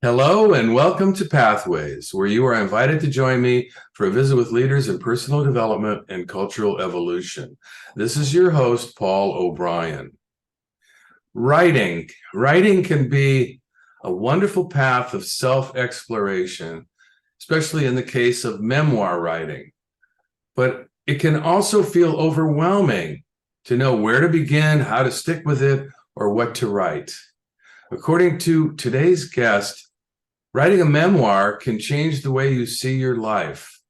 Hello and welcome to Pathways, where you are invited to join me for a visit with leaders in personal development and cultural evolution. This is your host, Paul O'Brien. Writing can be a wonderful path of self-exploration, especially in the case of memoir writing. But it can also feel overwhelming to know where to begin, how to stick with it, or what to write. According to today's guest, writing a memoir can change the way you see your life.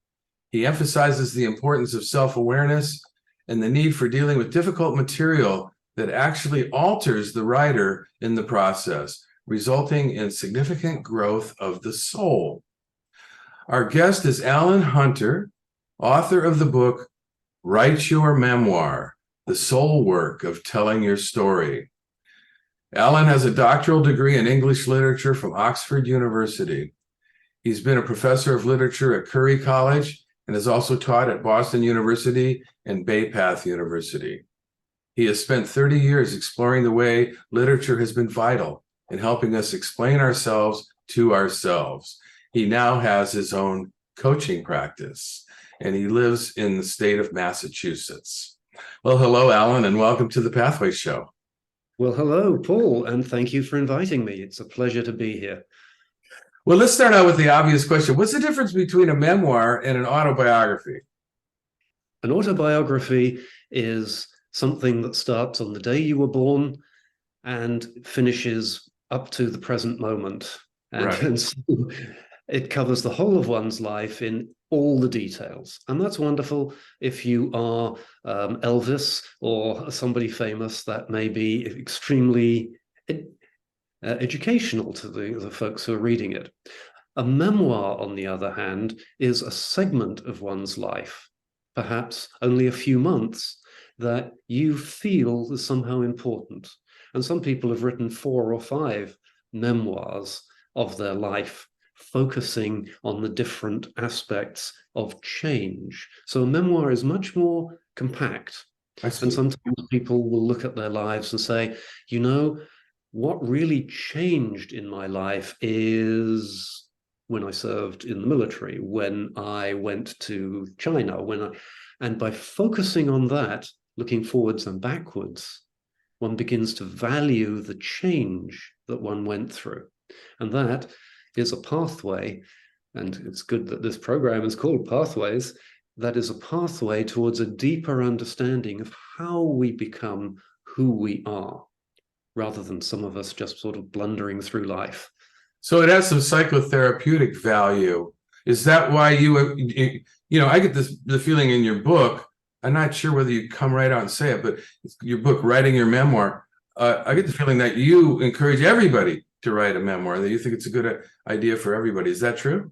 He emphasizes the importance of self-awareness and the need for dealing with difficult material that actually alters the writer in the process, resulting in significant growth of the soul. Our guest is Allan Hunter, author of the book, Write Your Memoir, The Soul Work of Telling Your Story. Allan has a doctoral degree in English literature from Oxford University. He's been a professor of literature at Curry College and has also taught at Boston University and Bay Path University. He has spent 30 years exploring the way literature has been vital in helping us explain ourselves to ourselves. He now has his own coaching practice, and he lives in the state of Massachusetts. Well, hello, Allan, and welcome to the Pathways Show. Well, hello, Paul, and thank you for inviting me. It's a pleasure to be here. Well, let's start out with the obvious question. What's the difference between a memoir and an autobiography? An autobiography is something that starts on the day you were born and finishes up to the present moment. And so it covers the whole of one's life in all the details. And that's wonderful. If you are Elvis or somebody famous, that may be extremely educational to the folks who are reading it. A memoir, on the other hand, is a segment of one's life, perhaps only a few months, that you feel is somehow important. And some people have written 4 or 5 memoirs of their life, focusing on the different aspects of change. So a memoir is much more compact. And sometimes people will look at their lives and say, you know, what really changed in my life is when I served in the military, when I went to China, and by focusing on that, looking forwards and backwards, one begins to value the change that one went through. And that is a pathway, and it's good that this program is called Pathways, that is a pathway towards a deeper understanding of how we become who we are, rather than some of us just sort of blundering through life. So it has some psychotherapeutic value. Is that why I get the feeling in your book, I'm not sure whether you come right out and say it, but your book, Writing Your Memoir, I get the feeling that you encourage everybody to write a memoir, that you think it's a good idea for everybody. Is that true?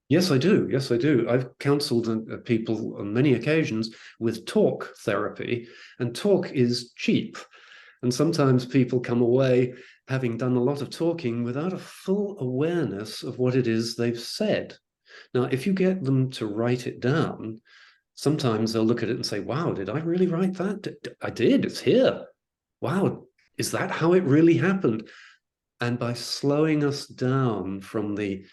Yes, I do. Yes, I do. I've counseled people on many occasions with talk therapy, and talk is cheap. And sometimes people come away having done a lot of talking without a full awareness of what it is they've said. Now, if you get them to write it down, sometimes they'll look at it and say, wow, did I really write that? I did. It's here. Wow, is that how it really happened? And by slowing us down from the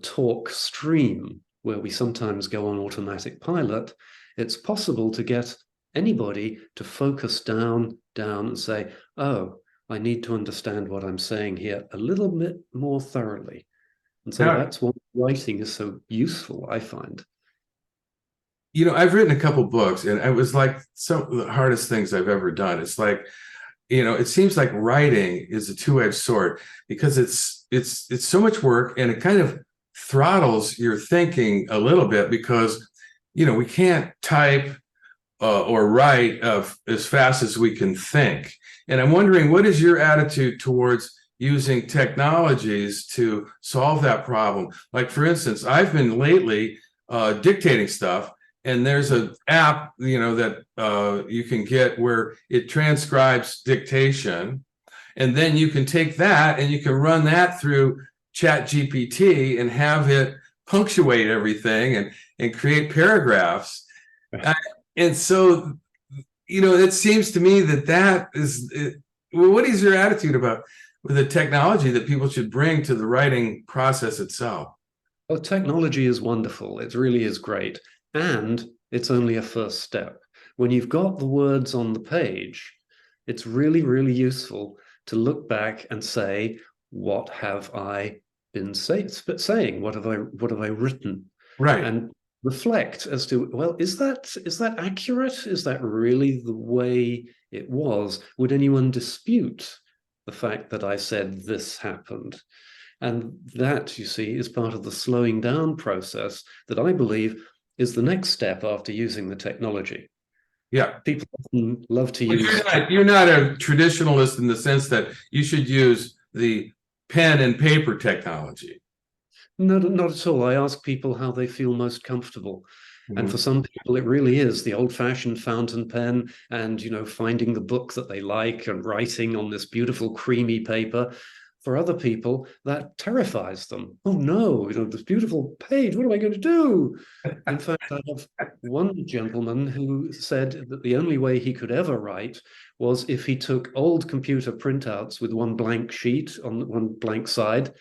talk stream, where we sometimes go on automatic pilot, it's possible to get anybody to focus down and say, oh, I need to understand what I'm saying here a little bit more thoroughly. And so that's why writing is so useful, I find. I've written a couple books, and it was like some of the hardest things I've ever done. It's like, it seems like writing is a two-edged sword, because it's so much work, and it kind of throttles your thinking a little bit, because we can't type or write as fast as we can think. And I'm wondering, what is your attitude towards using technologies to solve that problem? Like, for instance, I've been lately dictating stuff, and there's an app, that you can get where it transcribes dictation. And then you can take that and you can run that through ChatGPT and have it punctuate everything and create paragraphs. And so, it seems to me that is, well, what is your attitude about the technology that people should bring to the writing process itself. Well, technology is wonderful. It really is great. And it's only a first step. When you've got the words on the page, it's really, really useful to look back and say, what have I been saying? What have I written? Right. And reflect as to, well, is that accurate? Is that really the way it was? Would anyone dispute the fact that I said this happened? And that, you see, is part of the slowing down process that I believe is the next step after using the technology. Yeah. People often love to But use. you're not a traditionalist in the sense that you should use the pen and paper technology. No, not at all. I ask people how they feel most comfortable. And for some people, it really is the old-fashioned fountain pen and, finding the book that they like and writing on this beautiful creamy paper. For other people, that terrifies them. Oh no, this beautiful page, what am I going to do? In fact, I have one gentleman who said that the only way he could ever write was if he took old computer printouts with one blank sheet on one blank side,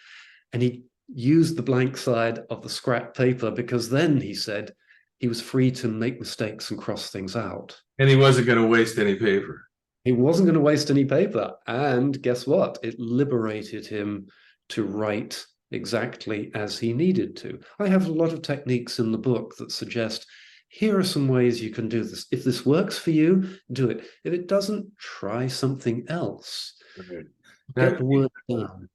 and he used the blank side of the scrap paper, because then, he said, he was free to make mistakes and cross things out. And he wasn't going to waste any paper. He wasn't going to waste any paper. And guess what? It liberated him to write exactly as he needed to. I have a lot of techniques in the book that suggest, here are some ways you can do this. If this works for you, do it. If it doesn't, try something else. Right. Get the word down.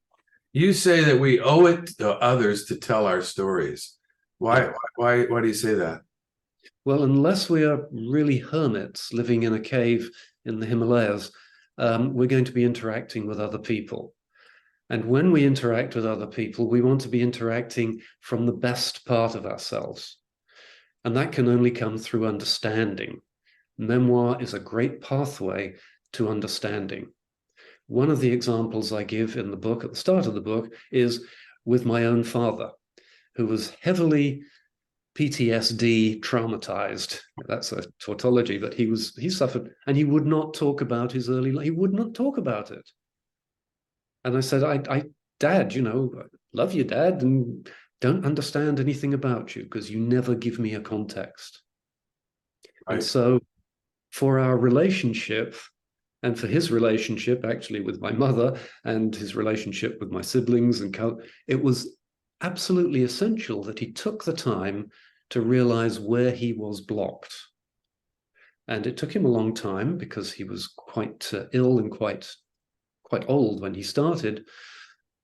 You say that we owe it to others to tell our stories. Why do you say that? Well, unless we are really hermits living in a cave in the Himalayas, we're going to be interacting with other people. And when we interact with other people, we want to be interacting from the best part of ourselves. And that can only come through understanding. Memoir is a great pathway to understanding. One of the examples I give in the book, at the start of the book, is with my own father, who was heavily PTSD traumatized. That's a tautology, but he suffered, and he would not talk about his early life. He would not talk about it. And I said, Dad, love you, Dad, and don't understand anything about you because you never give me a context. Right. And so for our relationship, and for his relationship actually with my mother and his relationship with my siblings, it was absolutely essential that he took the time to realize where he was blocked. And it took him a long time because he was quite ill and quite old when he started.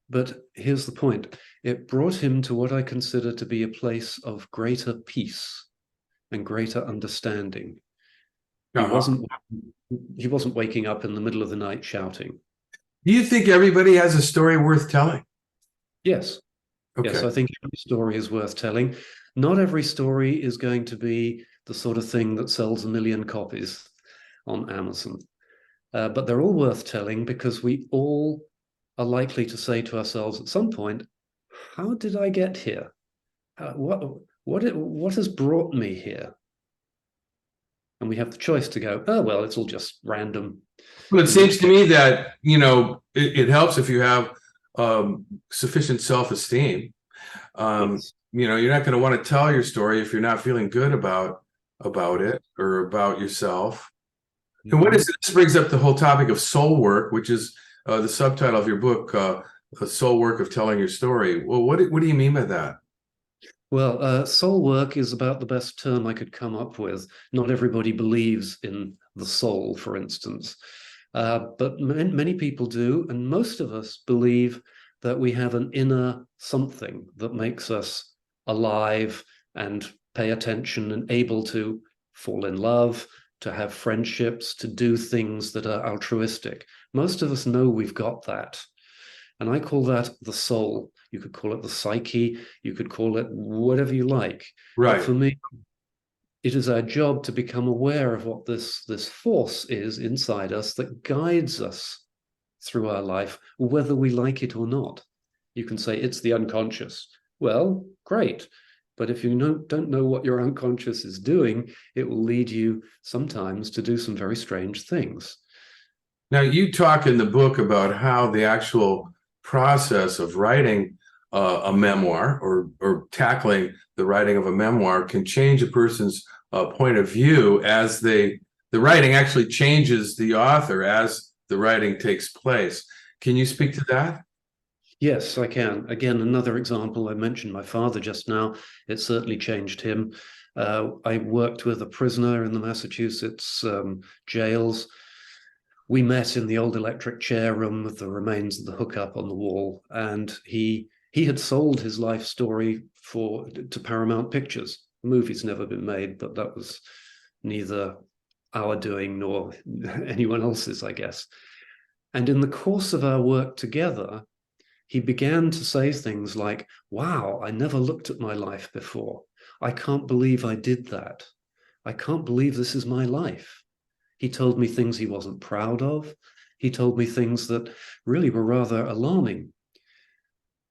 But here's the point. It brought him to what I consider to be a place of greater peace and greater understanding. He wasn't waking up in the middle of the night shouting. Do you think everybody has a story worth telling? Yes. Okay. Yes, I think every story is worth telling. Not every story is going to be the sort of thing that sells 1 million copies on Amazon. But they're all worth telling because we all are likely to say to ourselves at some point, how did I get here? What has brought me here? And we have the choice to go, oh, well, it's all just random. Well, it seems to me that, it helps if you have sufficient self-esteem. Yes. You're not going to want to tell your story if you're not feeling good about it or about yourself. And this brings up the whole topic of soul work, which is the subtitle of your book, The Soul Work of Telling Your Story. Well, what do you mean by that? Well, soul work is about the best term I could come up with. Not everybody believes in the soul, for instance, but many people do, and most of us believe that we have an inner something that makes us alive and pay attention and able to fall in love, to have friendships, to do things that are altruistic. Most of us know we've got that. And I call that the soul. You could call it the psyche. You could call it whatever you like. Right. But for me, it is our job to become aware of what this force is inside us that guides us through our life, whether we like it or not. You can say it's the unconscious. Well, great. But if you don't know what your unconscious is doing, it will lead you sometimes to do some very strange things. Now, you talk in the book about how the actual process of writing a memoir, or tackling the writing of a memoir, can change a person's point of view as the writing actually changes the author as the writing takes place. Can you speak to that? Yes, I can. Again, another example. I mentioned my father just now. It certainly changed him. I worked with a prisoner in the Massachusetts jails. We met in the old electric chair room with the remains of the hookup on the wall, and he had sold his life story to Paramount Pictures. The movie's never been made, but that was neither our doing nor anyone else's, I guess. And in the course of our work together, he began to say things like, wow, I never looked at my life before. I can't believe I did that. I can't believe this is my life. He told me things he wasn't proud of. He told me things that really were rather alarming.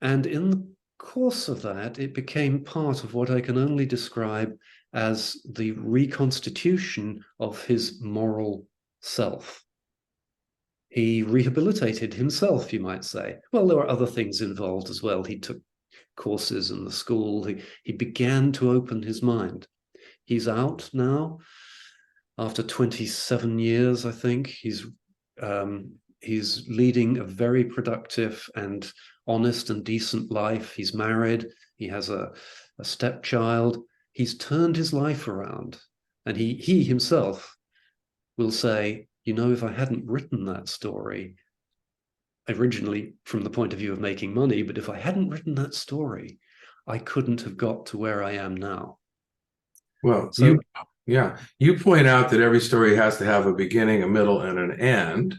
And in the course of that, it became part of what I can only describe as the reconstitution of his moral self. He rehabilitated himself, you might say. Well, there were other things involved as well. He took courses in the school. He began to open his mind. He's out now after 27 years, I think. He's leading a very productive and honest and decent life. He's married. He has a stepchild. He's turned his life around. And he himself will say, you know, if I hadn't written that story, originally from the point of view of making money, but if I hadn't written that story, I couldn't have got to where I am now. Well, So, you point out that every story has to have a beginning, a middle, and an end.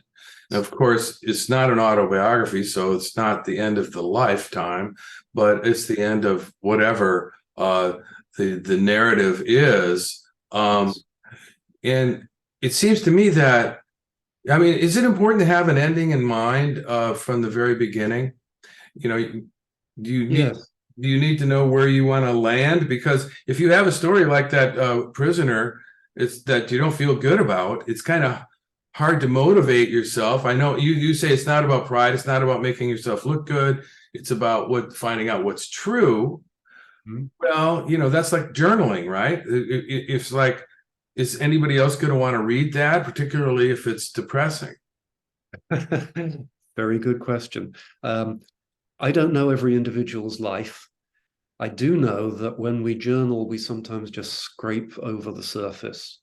And of course, it's not an autobiography, so it's not the end of the lifetime, but it's the end of whatever the narrative is. And it seems to me that, I mean, is it important to have an ending in mind from the very beginning? You know, do you need yes. do you need to know where you want to land? Because if you have a story like that prisoner, it's that you don't feel good about, it's kind of hard to motivate yourself. I know you say it's not about pride, it's not about making yourself look good, it's about finding out what's true. Mhm. Well, that's like journaling, right? It's like, is anybody else going to want to read that, particularly if it's depressing? Very good question. I don't know every individual's life. I do know that when we journal, we sometimes just scrape over the surface.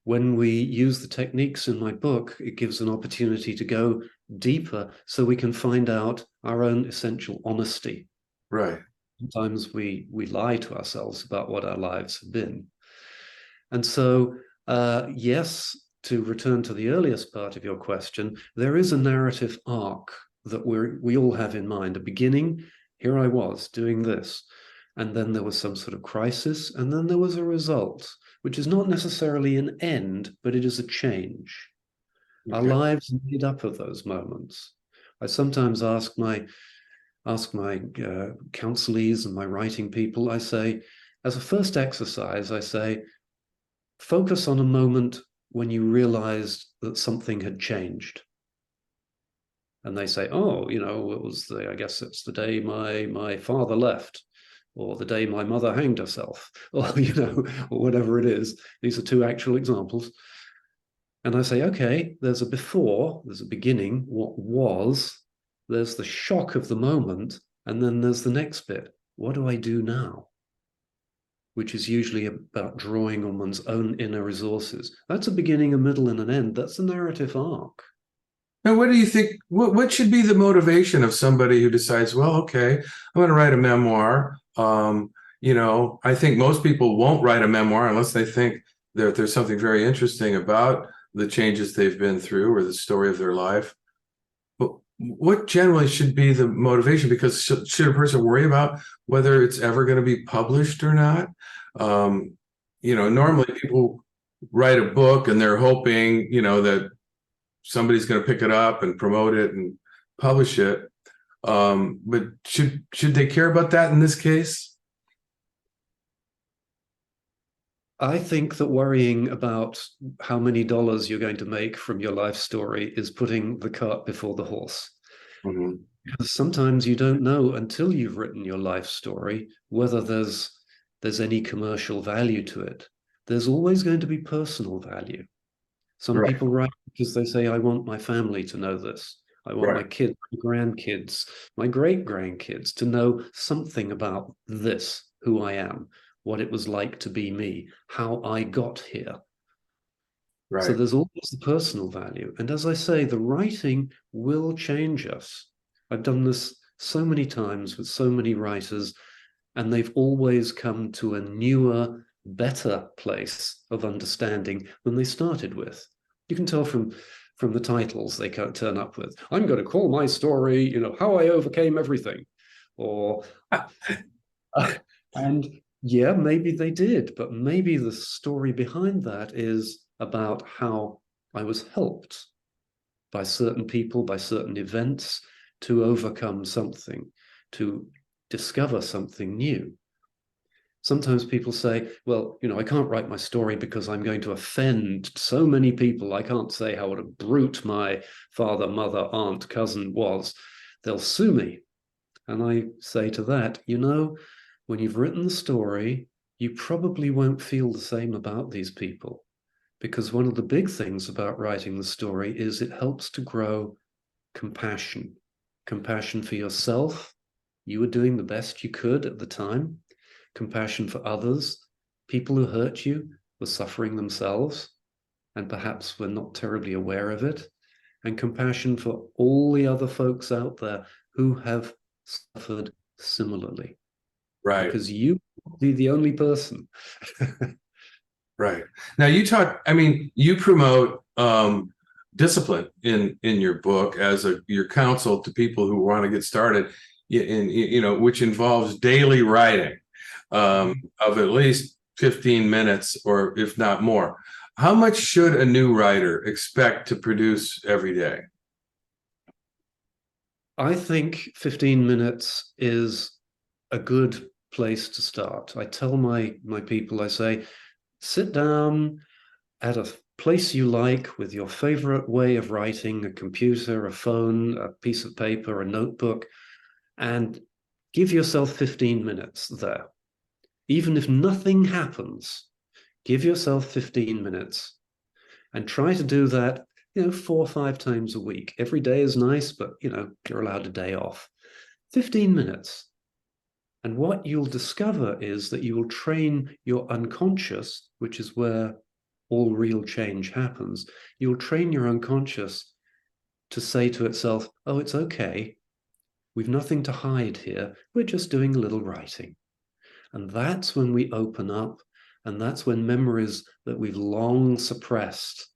When we use the techniques in my book, it gives an opportunity to go deeper so we can find out our own essential honesty. Right. Sometimes we lie to ourselves about what our lives have been. And so, yes, to return to the earliest part of your question, there is a narrative arc that we all have in mind. A beginning, here I was doing this, and then there was some sort of crisis, and then there was a result, which is not necessarily an end, but it is a change. Our Okay. lives are made up of those moments. I sometimes ask my counselees and my writing people, I say, as a first exercise, I say, focus on a moment when you realized that something had changed. And they say, oh, it was I guess it's the day my father left, or the day my mother hanged herself, or, or whatever it is. These are two actual examples. And I say, okay, there's a before, there's a beginning, what was, there's the shock of the moment, and then there's the next bit. What do I do now? Which is usually about drawing on one's own inner resources. That's a beginning, a middle, and an end. That's the narrative arc. Now, what do you think? What should be the motivation of somebody who decides, well, okay, I'm going to write a memoir? I think most people won't write a memoir unless they think that there's something very interesting about the changes they've been through or the story of their life. But what generally should be the motivation? Because should a person worry about whether it's ever going to be published or not? Normally people write a book and they're hoping, that somebody's going to pick it up and promote it and publish it. But should they care about that in this case? I think that worrying about how many dollars you're going to make from your life story is putting the cart before the horse. Mhm. Because sometimes you don't know until you've written your life story whether there's any commercial value to it. There's always going to be personal value. Some Right, people write because they say, I want my family to know this. I want my right, kids, my grandkids, my great grandkids to know something about this, who I am, what it was like to be me, how I got here. So right. there's always the personal value. And as I say, the writing will change us. I've done this so many times with so many writers, and they've always come to a newer, better place of understanding than they started with. You can tell from the titles they can't turn up with. I'm going to call my story, how I overcame everything. Or and yeah, maybe they did, but maybe the story behind that is about how I was helped by certain people, by certain events to overcome something, to discover something new. Sometimes people say, well, I can't write my story because I'm going to offend so many people. I can't say how what a brute my father, mother, aunt, cousin was. They'll sue me. And I say to that, when you've written the story, you probably won't feel the same about these people. Because one of the big things about writing the story is it helps to grow compassion. Compassion for yourself. You were doing the best you could at the time. Compassion for others. People who hurt you were suffering themselves and perhaps were not terribly aware of it. And compassion for all the other folks out there who have suffered similarly, Right. because you be the only person. Right. Now I mean, you promote discipline in your book as your counsel to people who want to get started which involves daily writing of at least 15 minutes or if not more. How much should a new writer expect to produce every day? I think 15 minutes is a good place to start. I tell my people, I say, sit down at a place you like with your favorite way of writing, a computer, a phone, a piece of paper, a notebook, and give yourself 15 minutes there. Even if nothing happens, give yourself 15 minutes and try to do that, 4 or 5 times a week. Every day is nice, but, you're allowed a day off. 15 minutes. And what you'll discover is that you will train your unconscious, which is where all real change happens. You'll train your unconscious to say to itself, oh, it's okay. We've nothing to hide here. We're just doing a little writing. And that's when we open up. And that's when memories that we've long suppressed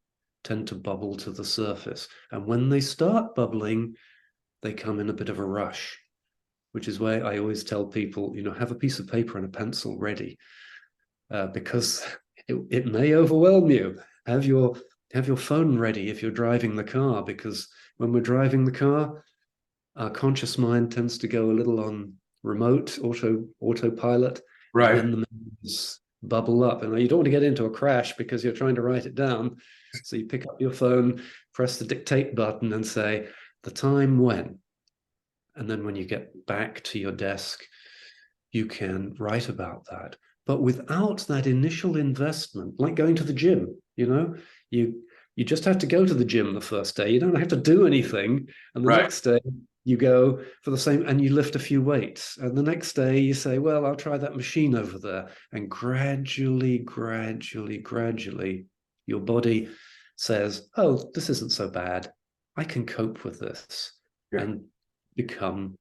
tend to bubble to the surface. And when they start bubbling, they come in a bit of a rush, which is why I always tell people, have a piece of paper and a pencil ready, because it may overwhelm you. Have your phone ready if you're driving the car, because when we're driving the car, our conscious mind tends to go a little on remote autopilot, and Right. then the memories bubble up. And you don't want to get into a crash because you're trying to write it down. So you pick up your phone, press the dictate button, and say the time when. And then when you get back to your desk, you can write about that. But without that initial investment, like going to the gym, you just have to go to the gym the first day. You don't have to do anything. And the Right. next day you go for the same and you lift a few weights. And the next day you say, well, I'll try that machine over there. And gradually, your body says, oh, this isn't so bad. I can cope with this. Yeah. And become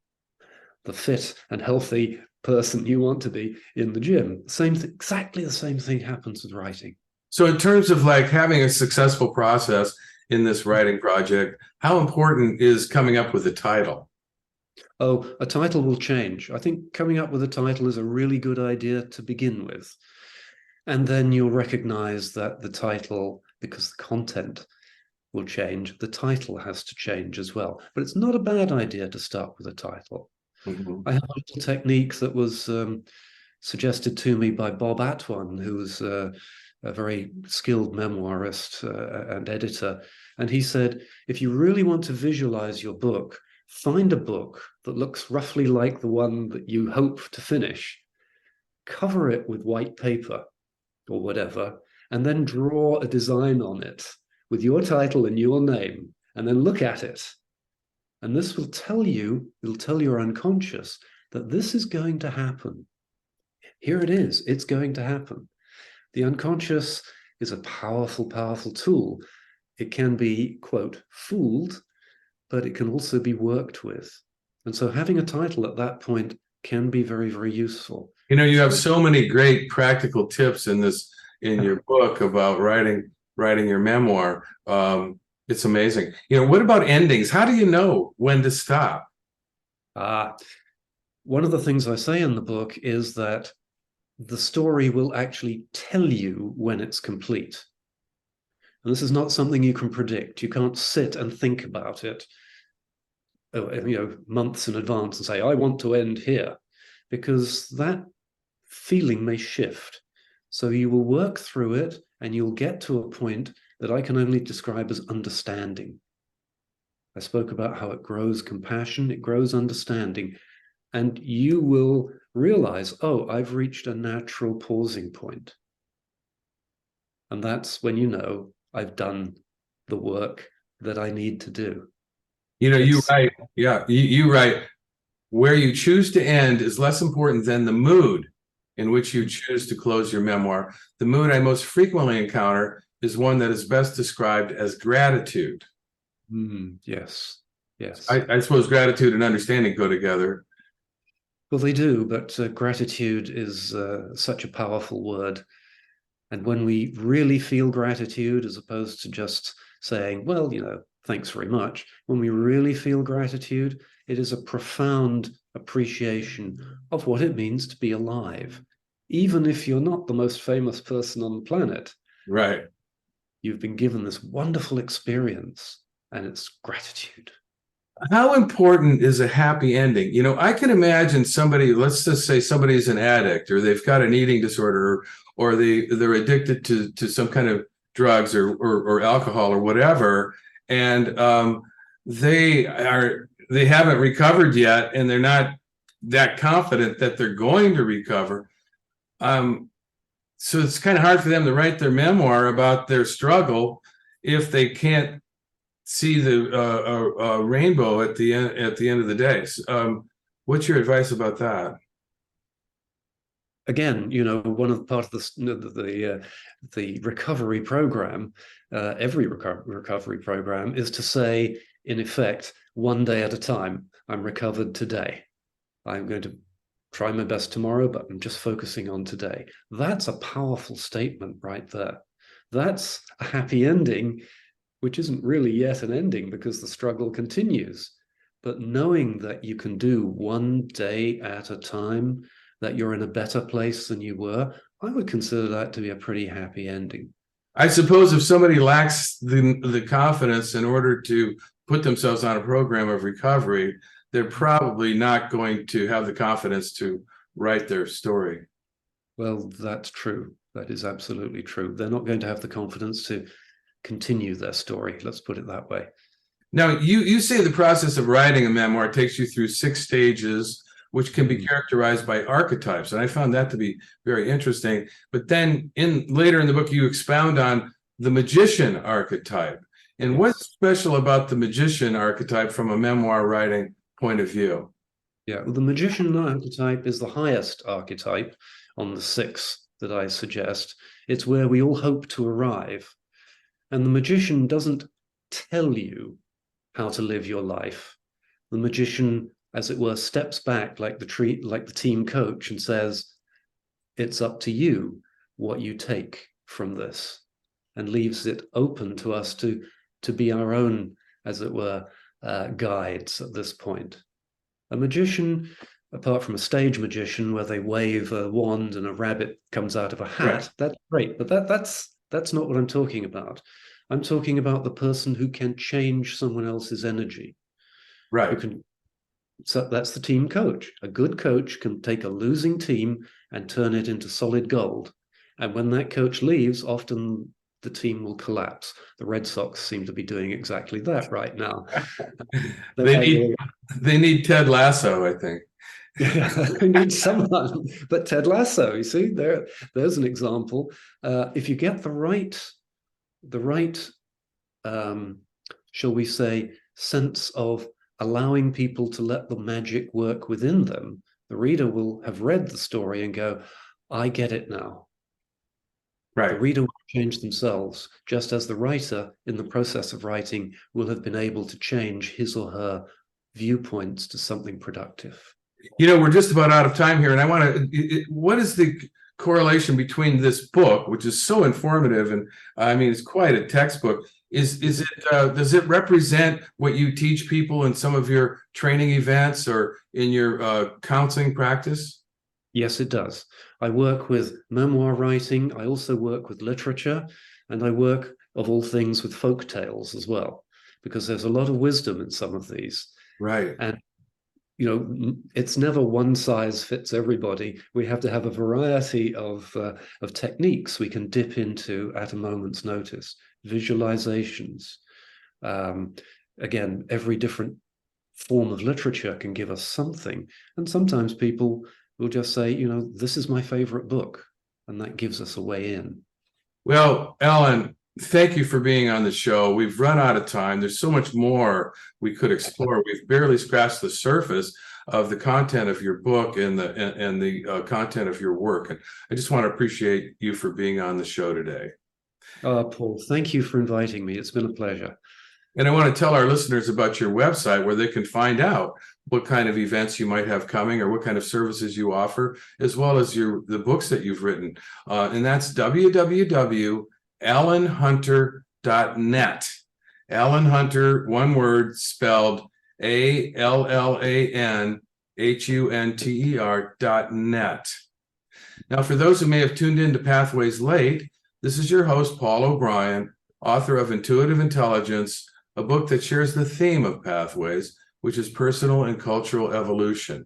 the fit and healthy person you want to be in the gym. Exactly the same thing happens with writing. So in terms of like having a successful process in this writing project, how important is coming up with a title? Oh, a title will change. I think coming up with a title is a really good idea to begin with. And then you'll recognize that the title, because the content will change, the title has to change as well. But it's not a bad idea to start with a title. Mhm. I have a little technique that was suggested to me by Bob Atwan, who was a very skilled memoirist and editor. And he said, if you really want to visualize your book, find a book that looks roughly like the one that you hope to finish, cover it with white paper or whatever, and then draw a design on it with your title and your name, and then look at it. And this will tell you, it'll tell your unconscious that this is going to happen. Here it is, it's going to happen. The unconscious is a powerful, powerful tool. It can be, quote, fooled, but it can also be worked with. And so having a title at that point can be very, very useful. You know, you have so many great practical tips in your book about writing your memoir. It's amazing. You know, what about endings? How do you know when to stop? One of the things I say in the book is that the story will actually tell you when it's complete. And this is not something you can predict. You can't sit and think about it, months in advance and say, I want to end here, because that feeling may shift. So you will work through it and you'll get to a point that I can only describe as understanding. I spoke about how it grows compassion, it grows understanding, and you will realize, oh, I've reached a natural pausing point. And that's when you know I've done the work that I need to do. You know, you write, you write, where you choose to end is less important than the mood in which you choose to close your memoir. The mood I most frequently encounter is one that is best described as gratitude. Yes, yes. I suppose gratitude and understanding go together. Well, they do, but gratitude is such a powerful word. And when we really feel gratitude, as opposed to just saying, well, thanks very much, when we really feel gratitude, it is a profound appreciation of what it means to be alive. Even if you're not the most famous person on the planet, right? You've been given this wonderful experience, and it's gratitude. How important is a happy ending? You know, I can imagine somebody, let's just say somebody's an addict, or they've got an eating disorder, or they're addicted to some kind of drugs or alcohol or whatever, and they haven't recovered yet, and they're not that confident that they're going to recover. So it's kind of hard for them to write their memoir about their struggle if they can't see the rainbow at the end of the day. What's your advice about that? Again, one of the part of the recovery program, every recovery program, is to say, in effect, one day at a time. I'm recovered today. I'm going to try my best tomorrow, but I'm just focusing on today. That's a powerful statement right there. That's a happy ending, which isn't really yet an ending because the struggle continues. But knowing that you can do one day at a time, that you're in a better place than you were, I would consider that to be a pretty happy ending. I suppose if somebody lacks the confidence in order to put themselves on a program of recovery, they're probably not going to have the confidence to write their story. Well, that's true. That is absolutely true. They're not going to have the confidence to continue their story. Let's put it that way. Now, you say the process of writing a memoir takes you through 6 stages, which can be characterized by archetypes. And I found that to be very interesting. But then later in the book, you expound on the magician archetype. And yes. What's special about the magician archetype from a memoir writing point of view? Yeah, well, the magician archetype is the highest archetype on the 6 that I suggest. It's where we all hope to arrive. And the magician doesn't tell you how to live your life. The magician, as it were, steps back like the team coach and says, it's up to you what you take from this, and leaves it open to us to be our own, as it were, guides at this point. A magician, apart from a stage magician where they wave a wand and a rabbit comes out of a hat, right. That's great, but that's not what I'm talking about. I'm talking about the person who can change someone else's energy. Right. So that's the team coach. A good coach can take a losing team and turn it into solid gold. And when that coach leaves, often the team will collapse. The Red Sox seem to be doing exactly that right now. They need Ted Lasso, I think. We need someone, but Ted Lasso, you see, there's an example. If you get the right, shall we say, sense of allowing people to let the magic work within them, the reader will have read the story and go, I get it now. Right. The reader will change themselves, just as the writer, in the process of writing, will have been able to change his or her viewpoints to something productive. We're just about out of time here, and I want to. What is the correlation between this book, which is so informative, and I mean, it's quite a textbook? Is it? Does it represent what you teach people in some of your training events or in your counseling practice? Yes, it does. I work with memoir writing. I also work with literature, and I work, of all things, with folk tales as well, because there's a lot of wisdom in some of these. Right. And it's never one size fits everybody. We have to have a variety of techniques we can dip into at a moment's notice. Visualizations. Again, every different form of literature can give us something. And sometimes people will just say, this is my favorite book. And that gives us a way in. Well, Allan, thank you for being on the show. We've run out of time. There's so much more we could explore. We've barely scratched the surface of the content of your book and the content of your work. And I just want to appreciate you for being on the show today. Paul, thank you for inviting me. It's been a pleasure. And I want to tell our listeners about your website where they can find out what kind of events you might have coming or what kind of services you offer, as well as the books that you've written. And that's www.allanhunter.net. Allan Hunter, one word, spelled ALLANHUNTER.net. Now, for those who may have tuned in to Pathways late, this is your host, Paul O'Brien, author of Intuitive Intelligence, a book that shares the theme of Pathways, which is personal and cultural evolution.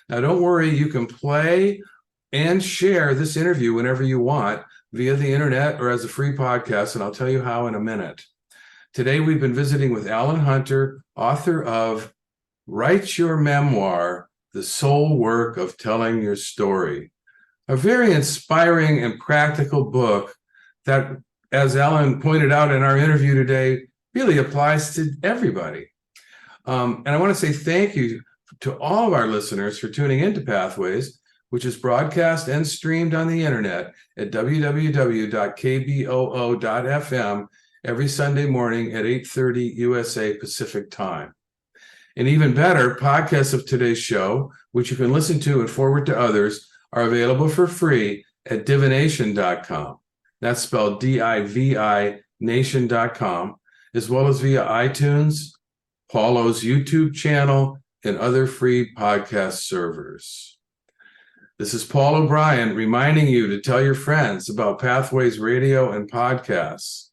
Now, don't worry, you can play and share this interview whenever you want via the internet or as a free podcast, and I'll tell you how in a minute. Today, we've been visiting with Allan Hunter, author of Write Your Memoir, The Soul Work of Telling Your Story. A very inspiring and practical book that, as Allan pointed out in our interview today, really applies to everybody. And I want to say thank you to all of our listeners for tuning into Pathways, which is broadcast and streamed on the internet at www.kboo.fm every Sunday morning at 8:30 USA Pacific Time. And even better, podcasts of today's show, which you can listen to and forward to others, are available for free at divination.com. That's spelled DIVI nation.com, as well as via iTunes, Paulo's YouTube channel, and other free podcast servers. This is Paul O'Brien reminding you to tell your friends about Pathways Radio and podcasts.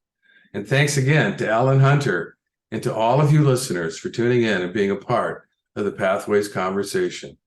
And thanks again to Allan Hunter and to all of you listeners for tuning in and being a part of the Pathways conversation.